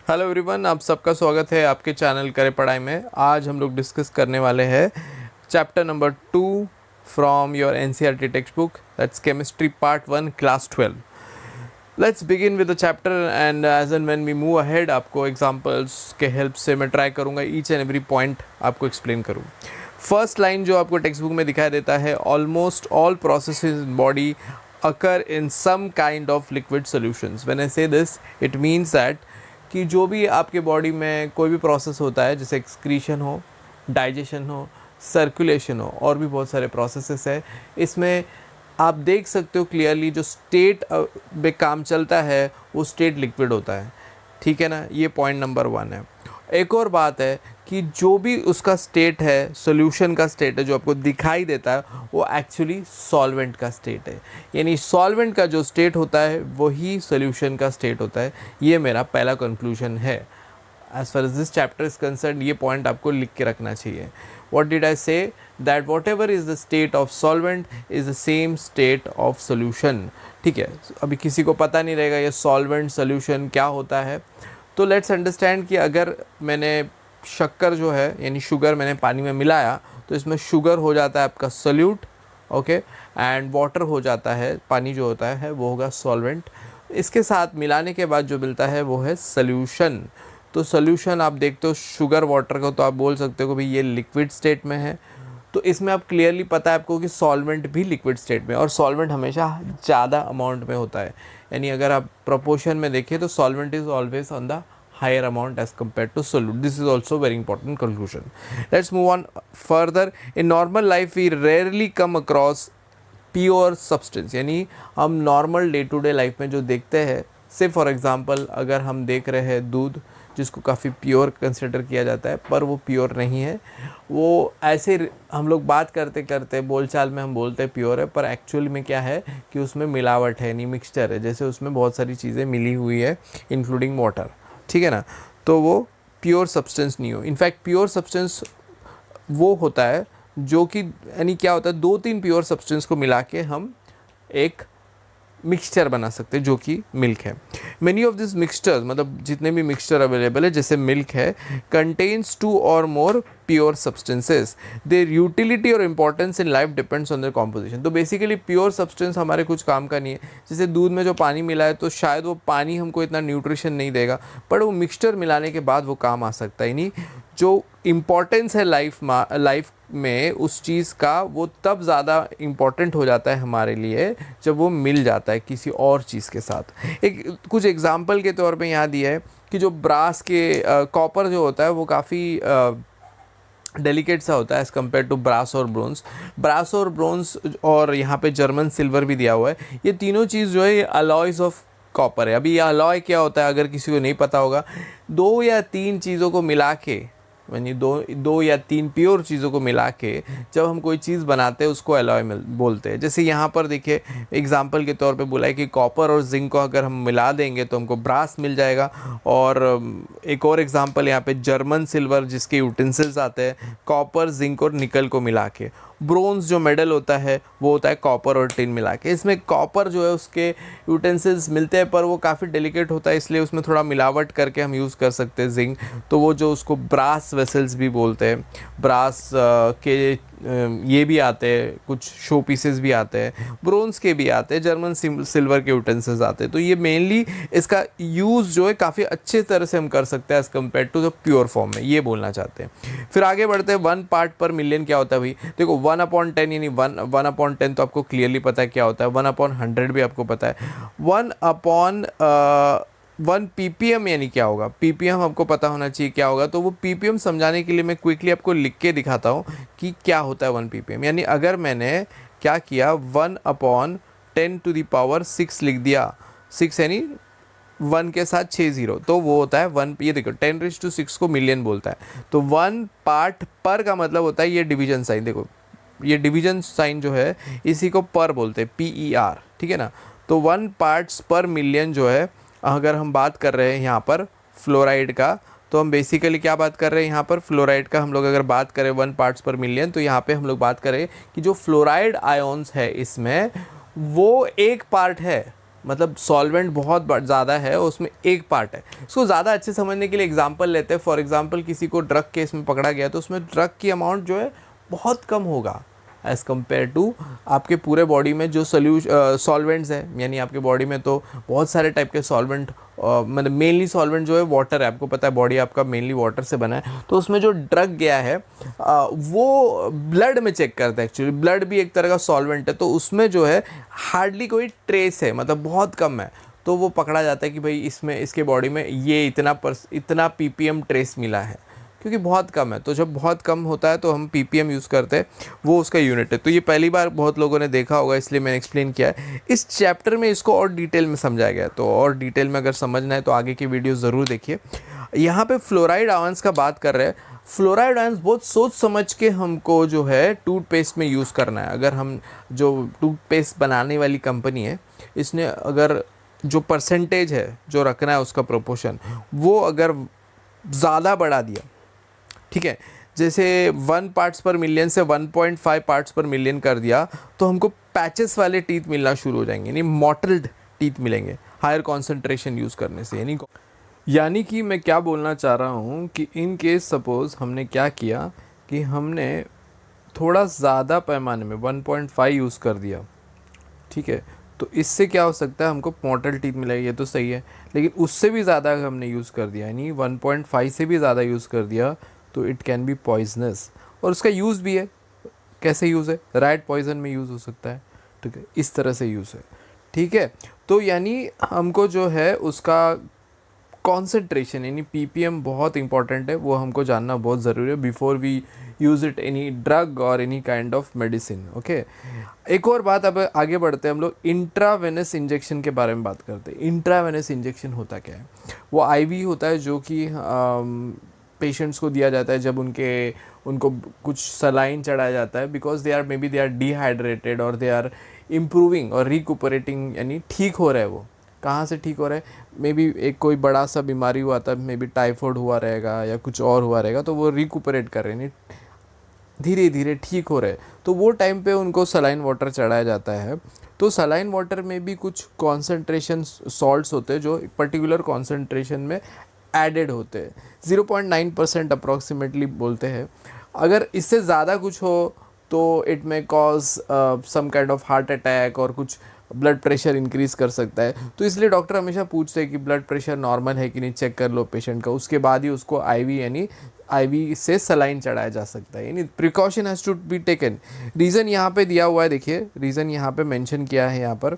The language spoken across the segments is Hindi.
हेलो एवरीवन, आप सबका स्वागत है आपके चैनल करे पढ़ाई में। आज हम लोग डिस्कस करने वाले हैं chapter number 2 from your NCERT text book, that's chemistry part 1 class 12। Let's begin with the chapter and as and when we move ahead आपको एग्जांपल्स के हेल्प से मैं ट्राई करूँगा ईच एंड एवरी पॉइंट आपको एक्सप्लेन करूँ। फर्स्ट लाइन जो आपको टेक्स्ट बुक में दिखाई देता है, almost all processes in body occur in some kind of liquid solutions. When I say this, it means that कि जो भी आपके बॉडी में कोई भी प्रोसेस होता है, जैसे एक्सक्रीशन हो, डाइजेशन हो, सर्कुलेशन हो, और भी बहुत सारे प्रोसेसेस है, इसमें आप देख सकते हो क्लियरली जो स्टेट में काम चलता है वो स्टेट लिक्विड होता है। ठीक है ना, ये पॉइंट नंबर 1 है। एक और बात है कि जो भी उसका स्टेट है, सॉल्यूशन का स्टेट है, जो आपको दिखाई देता है वो एक्चुअली सॉल्वेंट का स्टेट है। यानी सॉल्वेंट का जो स्टेट होता है वही सॉल्यूशन का स्टेट होता है। ये मेरा पहला कंक्लूजन है। As far as this chapter is concern, ये पॉइंट आपको लिख के रखना चाहिए। What did I say? That whatever is the state of solvent is the same state of solution. ठीक है, अभी किसी को पता नहीं रहेगा ये सॉल्वेंट सोल्यूशन क्या होता है। तो लेट्स अंडरस्टैंड कि अगर मैंने शक्कर जो है यानी शुगर मैंने पानी में मिलाया तो इसमें शुगर हो जाता है आपका सोल्यूट, ओके, एंड वाटर हो जाता है, पानी जो होता है वो होगा सॉल्वेंट। इसके साथ मिलाने के बाद जो मिलता है वो है सोल्यूशन। तो सोल्यूशन आप देखते हो शुगर वाटर को, तो आप बोल सकते हो कि भाई ये लिक्विड स्टेट में है। तो इसमें आप क्लियरली पता है आपको कि सॉल्वेंट भी लिक्विड स्टेट में, और सॉल्वेंट हमेशा ज़्यादा अमाउंट में होता है। यानी अगर आप प्रोपोर्शन में देखिए तो solvent is always on the higher amount as compared to solute. This is also very important conclusion. Let's move on further. In normal life we rarely come across pure substance. यानी हम normal day to day life में जो देखते हैं, से फॉर एग्जांपल अगर हम देख रहे हैं दूध, जिसको काफ़ी प्योर कंसिडर किया जाता है पर वो प्योर नहीं है। वो ऐसे हम लोग बात करते करते बोलचाल में हम बोलते हैं प्योर है, पर एक्चुअली में क्या है कि उसमें मिलावट है, यानी मिक्सचर है। जैसे उसमें बहुत सारी चीज़ें मिली हुई है इंक्लूडिंग वाटर। ठीक है ना, तो वो प्योर सब्सटेंस नहीं हो। इनफैक्ट प्योर सब्सटेंस वो होता है जो कि यानी क्या होता है, 2-3 प्योर सब्सटेंस को मिला के हम एक मिक्सचर बना सकते हैं जो कि मिल्क है। मेनी ऑफ दिस मिक्सचर्स, मतलब जितने भी मिक्सचर अवेलेबल है जैसे मिल्क है, कंटेन्स 2 और more pure substances. Their utility और importance in life depends on their composition. तो बेसिकली प्योर सब्सटेंस हमारे कुछ काम का नहीं है। जैसे दूध में जो पानी मिला है तो शायद वो पानी हमको इतना न्यूट्रिशन नहीं देगा, पर वो मिक्सचर मिलाने के बाद वो काम आ सकता है। यानी जो इम्पॉर्टेंस है लाइफ में उस चीज़ का, वो तब ज़्यादा इम्पॉर्टेंट हो जाता है हमारे लिए जब वो मिल जाता है किसी और चीज़ के साथ। एक कुछ एग्जांपल के तौर पे यहाँ दिया है कि जो ब्रास के कॉपर जो होता है वो काफ़ी डेलिकेट सा होता है एज़ कम्पेयर टू ब्रास और ब्रोंस, और यहाँ पे जर्मन सिल्वर भी दिया हुआ है। ये तीनों चीज़ जो है ये अलॉयज़ ऑफ कॉपर है। अभी ये अलॉय क्या होता है अगर किसी को नहीं पता होगा, 2 या 3 चीज़ों को मिला के, यानी दो या 3 प्योर चीज़ों को मिला के जब हम कोई चीज़ बनाते हैं उसको अलॉय बोलते हैं। जैसे यहाँ पर देखिए एग्जांपल के तौर पे बोला है कि कॉपर और जिंक को अगर हम मिला देंगे तो हमको ब्रास मिल जाएगा। और एक और एग्जांपल यहाँ पे जर्मन सिल्वर, जिसके यूटेंसिल्स आते हैं कॉपर, जिंक और निकल को मिला के। ब्रोंज जो मेडल होता है वो होता है कॉपर और टिन मिला के। इसमें कॉपर जो है उसके यूटेंसिल्स मिलते हैं पर वो काफ़ी डेलिकेट होता है, इसलिए उसमें थोड़ा मिलावट करके हम यूज़ कर सकते हैं जिंक। तो वो जो उसको ब्रास वेसल्स भी बोलते हैं। ब्रास के ये भी आते हैं, कुछ शो पीसेस भी आते हैं, ब्रोंज के भी आते हैं, जर्मन सिल्वर के यूटेंसिल्स आते हैं। तो ये मेनली इसका यूज़ जो है काफ़ी अच्छे तरह से हम कर सकते हैं as compare to the pure form में, ये बोलना चाहते हैं। फिर आगे बढ़ते हैं, 1 पार्ट पर मिलियन क्या होता है भाई? देखो 1/10 यानी 1/10 तो आपको क्लियरली पता है क्या होता है। 1/100 भी आपको पता है। 1 ppm यानी क्या होगा? ppm हमको पता होना चाहिए क्या होगा। तो वो ppm समझाने के लिए मैं क्विकली आपको लिख के दिखाता हूँ कि क्या होता है 1 ppm। यानी अगर मैंने क्या किया, 1/10⁻⁶ लिख दिया, 6 यानी 1 के साथ 6 0, तो वो होता है 1। ये देखो 10⁶ को मिलियन बोलता है। तो 1 पार्ट पर का मतलब होता है ये डिवीजन साइन। देखो ये डिवीजन साइन जो है इसी को पर बोलते हैं, PER। ठीक है ना, तो 1 पार्ट्स पर मिलियन जो है, अगर हम बात कर रहे हैं यहाँ पर फ्लोराइड का, तो हम बेसिकली क्या बात कर रहे हैं यहाँ पर फ्लोराइड का। हम लोग अगर बात करें 1 पार्ट्स पर मिलियन, तो यहाँ पे हम लोग बात करें कि जो फ्लोराइड आयोन्स है इसमें वो 1 पार्ट है मतलब सॉल्वेंट बहुत ज़्यादा है उसमें एक पार्ट है। इसको ज़्यादा अच्छे समझने के लिए एग्जांपल लेते हैं। फॉर एग्जांपल किसी को ड्रग केस में पकड़ा गया तो उसमें ड्रग की अमाउंट जो है बहुत कम होगा एज़ कम्पेयर टू आपके पूरे बॉडी में जो सॉल्वेंट्स है, यानी आपके बॉडी में तो बहुत सारे टाइप के सॉल्वेंट, मतलब मेनली सॉल्वेंट जो है वाटर है, आपको पता है बॉडी आपका मेनली वाटर से बना है। तो उसमें जो ड्रग गया है वो ब्लड में चेक करता है। एक्चुअली ब्लड भी एक तरह का सॉल्वेंट है, तो उसमें जो है हार्डली कोई ट्रेस है, मतलब बहुत कम है। तो वो पकड़ा जाता है कि भाई इसमें इसके बॉडी में ये इतना ppm ट्रेस मिला है, क्योंकि बहुत कम है। तो जब बहुत कम होता है तो हम ppm यूज़ करते हैं, वो उसका यूनिट है। तो ये पहली बार बहुत लोगों ने देखा होगा, इसलिए मैंने एक्सप्लेन किया है। इस चैप्टर में इसको और डिटेल में समझाया गया है, तो और डिटेल में अगर समझना है तो आगे की वीडियो ज़रूर देखिए। यहाँ पे फ्लोराइड आयंस का बात कर रहे हैं। फ्लोराइड आयंस बहुत सोच समझ के हमको जो है टूथपेस्ट में यूज़ करना है। अगर हम जो टूथपेस्ट बनाने वाली कंपनी है, इसने अगर जो परसेंटेज है जो रखना है उसका प्रोपोर्शन, वो अगर ज़्यादा बढ़ा दिया, ठीक है, जैसे 1 पार्ट्स पर मिलियन से 1.5 पार्ट्स पर मिलियन कर दिया, तो हमको पैचेस वाले टीथ मिलना शुरू हो जाएंगे, यानी मॉटल्ड टीथ मिलेंगे हायर कॉन्सेंट्रेशन यूज़ करने से। यानी कि मैं क्या बोलना चाह रहा हूँ कि इन केस सपोज़ हमने क्या किया कि हमने थोड़ा ज़्यादा पैमाने में 1.5 यूज़ कर दिया, ठीक है, तो इससे क्या हो सकता है, हमको मॉटल टीथ मिलेगी, ये तो सही है। लेकिन उससे भी ज़्यादा हमने यूज़ कर दिया, यानी 1.5 से भी ज़्यादा यूज़ कर दिया, तो इट कैन बी पॉइजनस। और उसका यूज़ भी है, कैसे यूज़ है, रैट पॉइजन में यूज़ हो सकता है, ठीक है, इस तरह से यूज़ है, ठीक है। तो यानी हमको जो है उसका कॉन्सेंट्रेशन यानी ppm बहुत इंपॉर्टेंट है, वो हमको जानना बहुत ज़रूरी है before we use it any drug और any kind of medicine. Okay, एक और बात, अब आगे बढ़ते हैं हम लोग इंट्रावेनस इंजेक्शन के बारे में बात करते हैं। इंट्रावेनस इंजेक्शन होता क्या है? वो आईवी होता है जो कि पेशेंट्स को दिया जाता है जब उनको कुछ सलाइन चढ़ाया जाता है, बिकॉज दे आर डिहाइड्रेटेड और दे आर इम्प्रूविंग और रिकुपरेटिंग, यानी ठीक हो रहा है। वो कहाँ से ठीक हो रहा है? मे बी एक कोई बड़ा सा बीमारी हुआ था, मे बी टाइफाइड हुआ रहेगा या कुछ और हुआ रहेगा, तो वो रिकुपरेट कर रहे हैं, धीरे धीरे ठीक हो रहे हैं। तो वो टाइम पे उनको सलाइन वाटर चढ़ाया जाता है। तो सलाइन वाटर में भी कुछ कॉन्सेंट्रेशन सॉल्ट्स होते हैं जो पर्टिकुलर कॉन्सेंट्रेशन में एडेड होते हैं, 0.9% अप्रॉक्सीमेटली बोलते हैं। अगर इससे ज़्यादा कुछ हो तो it may cause some kind of heart attack और कुछ ब्लड प्रेशर इंक्रीज़ कर सकता है। तो इसलिए डॉक्टर हमेशा पूछते हैं कि ब्लड प्रेशर नॉर्मल है कि नहीं, चेक कर लो पेशेंट का, उसके बाद ही उसको आईवी यानी आईवी से सलाइन चढ़ाया जा सकता है, यानी precaution has to be taken. Reason यहाँ पे दिया हुआ है, देखिए रीज़न यहाँ पे मेंशन किया है यहाँ पर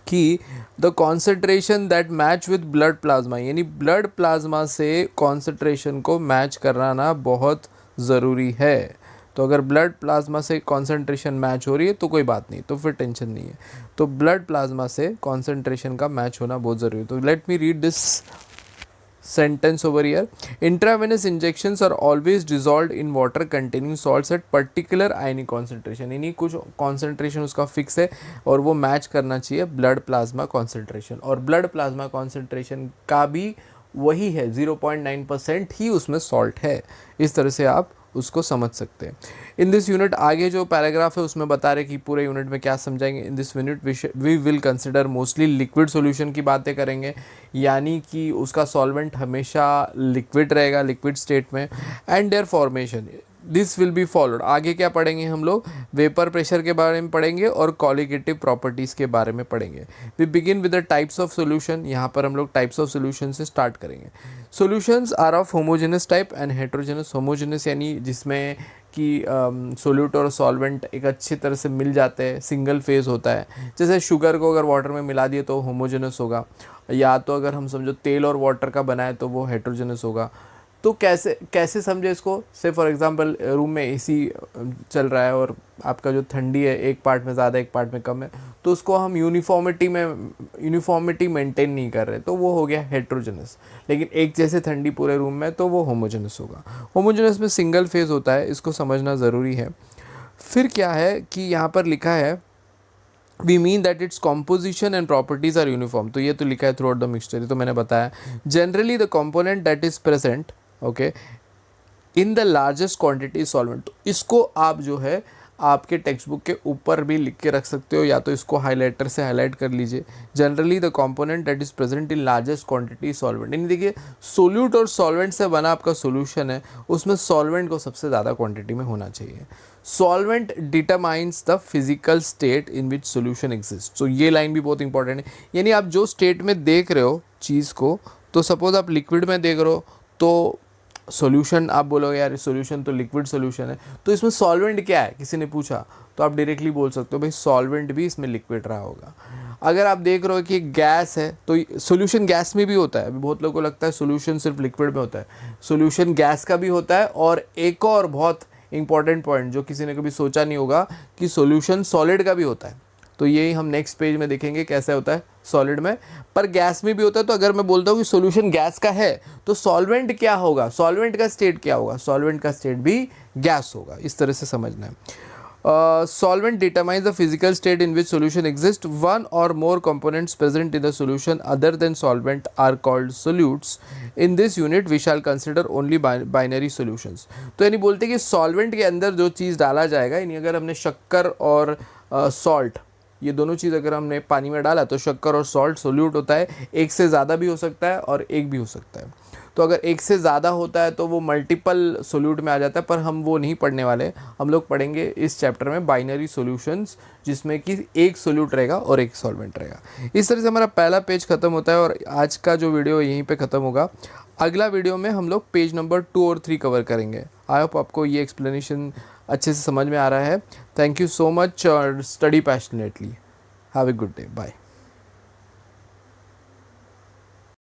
कि the concentration that match with blood plasma, यानी ब्लड प्लाज्मा से कॉन्सेंट्रेशन को मैच कराना बहुत ज़रूरी है। तो अगर ब्लड प्लाज्मा से कॉन्सेंट्रेशन मैच हो रही है तो कोई बात नहीं, तो फिर टेंशन नहीं है। तो ब्लड प्लाज्मा से कॉन्सेंट्रेशन का मैच होना बहुत ज़रूरी है। तो let me read this sentence over here. Intravenous injections are always dissolved in water containing salts at particular ionic concentration, यानी कुछ concentration उसका फिक्स है और वो मैच करना चाहिए ब्लड प्लाज्मा कॉन्सेंट्रेशन, और ब्लड प्लाज्मा कॉन्सेंट्रेशन का भी वही है, 0.9% ही उसमें सॉल्ट है। इस तरह से आप उसको समझ सकते हैं। इन दिस यूनिट, आगे जो पैराग्राफ है उसमें बता रहे कि पूरे यूनिट में क्या समझाएंगे। In this unit we will consider mostly liquid solution की बातें करेंगे, यानी कि उसका सॉल्वेंट हमेशा लिक्विड रहेगा, लिक्विड स्टेट में, and there formation this will be followed. आगे क्या पढ़ेंगे हम लोग? वेपर प्रेशर के बारे में पढ़ेंगे और कॉलिगेटिव प्रॉपर्टीज़ के बारे में पढ़ेंगे। We begin with the types of solution. यहाँ पर हम लोग टाइप्स ऑफ सॉल्यूशन से स्टार्ट करेंगे। Solutions are of homogenous type and heterogenous. Homogenous यानी जिसमें कि सोल्यूट और सॉल्वेंट एक अच्छी तरह से मिल जाते हैं, सिंगल फेज होता है। जैसे शुगर को अगर वाटर में मिला दिए तो होमोजेनस होगा, या तो अगर हम समझो तेल और वाटर का बना है तो वो हेट्रोजेनस होगा। तो कैसे कैसे समझे इसको? से फॉर एग्जांपल रूम में एसी चल रहा है और आपका जो ठंडी है एक पार्ट में ज़्यादा एक पार्ट में कम है, तो उसको हम यूनिफॉर्मिटी मेंटेन नहीं कर रहे, तो वो हो गया हेट्रोजेनस। लेकिन एक जैसे ठंडी पूरे रूम में तो वो होमोजेनस होगा। होमोजेनस में सिंगल फेज होता है, इसको समझना ज़रूरी है। फिर क्या है कि यहाँ पर लिखा है we mean that its composition and properties are uniform. तो ये तो लिखा है थ्रू आउट द मिक्सचर, ये तो मैंने बताया। Generally the component that is present okay in the largest quantity solvent. तो इसको आप जो है आपके टेक्स्ट बुक के ऊपर भी लिख के रख सकते हो, या तो इसको हाईलाइटर से हाईलाइट कर लीजिए। Generally the component that is present in largest quantity solvent, यानी देखिए सोल्यूट और सॉल्वेंट से बना आपका सोल्यूशन है, उसमें सॉल्वेंट को सबसे ज़्यादा क्वांटिटी में होना चाहिए। Solvent determines the physical state in which solution exist. तो ये लाइन भी बहुत इंपॉर्टेंट है, यानी आप जो स्टेट में देख रहे हो चीज़ को, तो सपोज आप लिक्विड में देख रहे हो तो सॉल्यूशन आप बोलोगे यार सॉल्यूशन तो लिक्विड सॉल्यूशन है, तो इसमें सॉल्वेंट क्या है किसी ने पूछा, तो आप डायरेक्टली बोल सकते हो भाई सॉल्वेंट भी इसमें लिक्विड रहा होगा। अगर आप देख रहे हो कि गैस है तो सॉल्यूशन गैस में भी होता है। अभी बहुत लोगों को लगता है सॉल्यूशन सिर्फ लिक्विड में होता है, सॉल्यूशन गैस का भी होता है। और एक और बहुत इंपॉर्टेंट पॉइंट जो किसी ने कभी सोचा नहीं होगा कि सॉल्यूशन सॉलिड का भी होता है, तो यही हम नेक्स्ट पेज में देखेंगे कैसे होता है सॉलिड में, पर गैस में भी होता है। तो अगर मैं बोलता हूँ कि सॉल्यूशन गैस का है तो सॉल्वेंट क्या होगा, सॉल्वेंट का स्टेट क्या होगा, सॉल्वेंट का स्टेट भी गैस होगा। इस तरह से समझना है। Solvent determines the physical state in which solution exists. One or more components present in the solution other than solvent are called solutes. In this unit we shall consider only binary solutions. तो यानी बोलते हैं कि सॉल्वेंट के अंदर जो चीज़ डाला जाएगा, यानी अगर हमने शक्कर और सॉल्ट, ये दोनों चीज़ अगर हमने पानी में डाला तो शक्कर और सॉल्ट सोल्यूट होता है। एक से ज़्यादा भी हो सकता है और एक भी हो सकता है। तो अगर एक से ज़्यादा होता है तो वो मल्टीपल सोल्यूट में आ जाता है, पर हम वो नहीं पढ़ने वाले। हम लोग पढ़ेंगे इस चैप्टर में बाइनरी सॉल्यूशंस, जिसमें कि एक सोल्यूट रहेगा और एक सॉल्वेंट रहेगा। इस तरह से हमारा पहला पेज ख़त्म होता है और आज का जो वीडियो यहीं पे ख़त्म होगा। अगला वीडियो में हम लोग पेज नंबर 2 और 3 कवर करेंगे। आई होप आपको ये एक्सप्लेनेशन अच्छे से समझ में आ रहा है। थैंक यू सो मच और study passionately. Have a good day, bye.